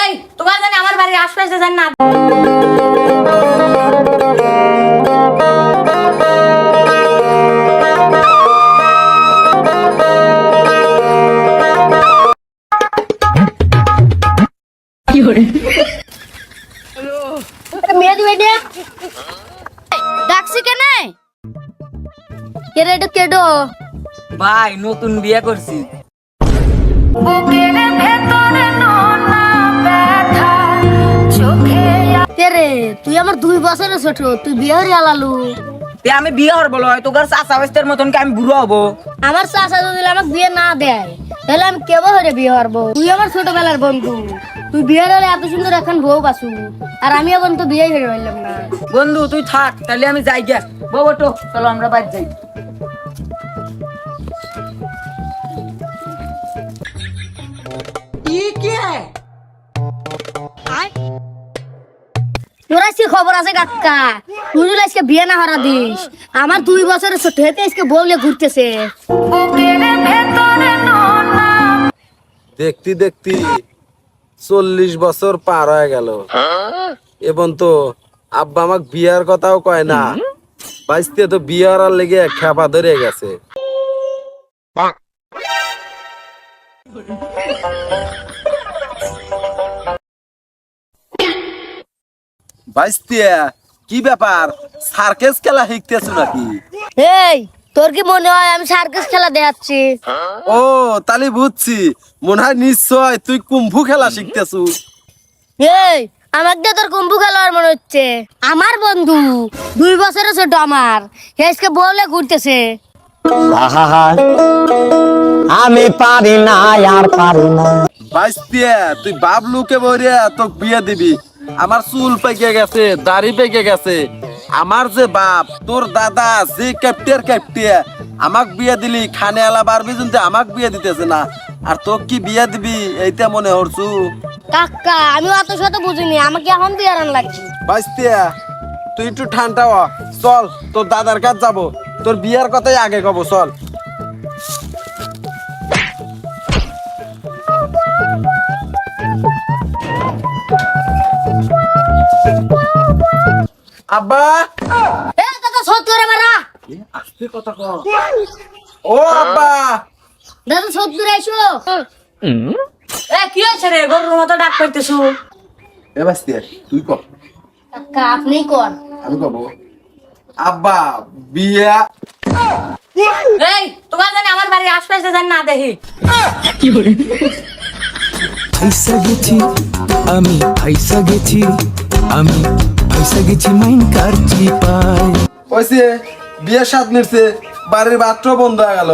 এই তোমার জানি আমার বাড়ির আশপাশে জানি না। মেয়ে দিবে ডাকছি কেন কেডো কেডো ভাই নতুন বিয়ে করছি। রে তুই আমার 2 বছরের ছোট, তুই বিয়ে হরি আলালু। আমি বিয়ে হর বলো তোর চাচা বাস্তের মতন কি আমি বুড়ো হবো? আমার চাচা যদি আমাকে বিয়ে না দেয় তাহলে আমি কেবল হরে বিয়ে হরবো। তুই আমার ছোটবেলার বন্ধু, তুই বিয়ে হলে এত সুন্দর এখন বউ বাসু, আর আমি এখন তো বিয়ে হয়ে পারলাম না। বন্ধু তুই থাক, তাহলে আমি যাই গে। বউ তো চলো আমরা বাড়ি যাই। তোর আজকে খবর আছে কাকা, তুই যদি আজকে বিয়ে না হরা দিস, আমার 2 বছরের ছোট হেতে আজকে বউলে ঘুরতেছে। দেখতি দেখতি 40 বছর পার হয়ে গেল, এবং তো আব্বা আমাক বিয়ার কথাও কয় না। বাইসতে তো বিয়ে হওয়ার লেগে খেপা ধরে গেছে। বাইসতে কি ব্যাপার, সার্কেস খেলা শিখতেছ নাকি? এই তোর কি মনে হয় আমি সার্কাস খেলা দেখাচ্ছি? ও তালি বুঝছি, মনে হয় নিশ্চয় তুই কুম্ফু খেলা শিখতেছু। এই আমাকে দিয়ে তোর কুম্ভু খেলোয়াড় মনে হচ্ছে। আমার বন্ধু 2 বছরের ছোট আমার, আজকে বউলে ঘুরতেছে। আমি পারি না আর পারি না। বাইসতে তুই বাবলুকে বলিয়া তোকে বিয়ে দিবি। আমার চুল পেকে গেছে, দাড়ি পেকে গেছে। আমার যে বাপ, তোর দাদা যে ক্যাপ্টে আমাক বিয়ে দিলি, খানে আলা বারবি কিন্তু আমাক বিয়ে দিতেছে না, আর তোক কি বিয়ে দিবি এইটা মনে হরছু? কাকা আমি অত শত বুঝিনি, আমাকে এখন বিয়ে আন লাগছে। বাইসতে তুই একটু ঠান্ডা হ, চল তোর দাদার কাছে যাবো, তোর বিয়ার কথাই আগে কব, চল। আব্বা, এ দাদা সত্য রে মারা, আস্তে কথা কও। ও আব্বা, দাদা সত্য রে এসো। এ কি হয়েছে রে, গরুর মতো ডাক পাইতেছু? এ বাইসতে তুই কর, কাকা আপনি কর। আমি কব। আব্বা বিয়া। এই তোমার জানি আমার বাড়ির আশপাশে জানি না দেখি। ফাইসা গেছি আমি, ফাইসা গেছি আমি, ফাইসা গেছি মাইন কার চিপায়। ওইসে বিয়ের স্বাদ মিটছে, বাড়ির বাথরুম বন্ধ হয়ে গেল।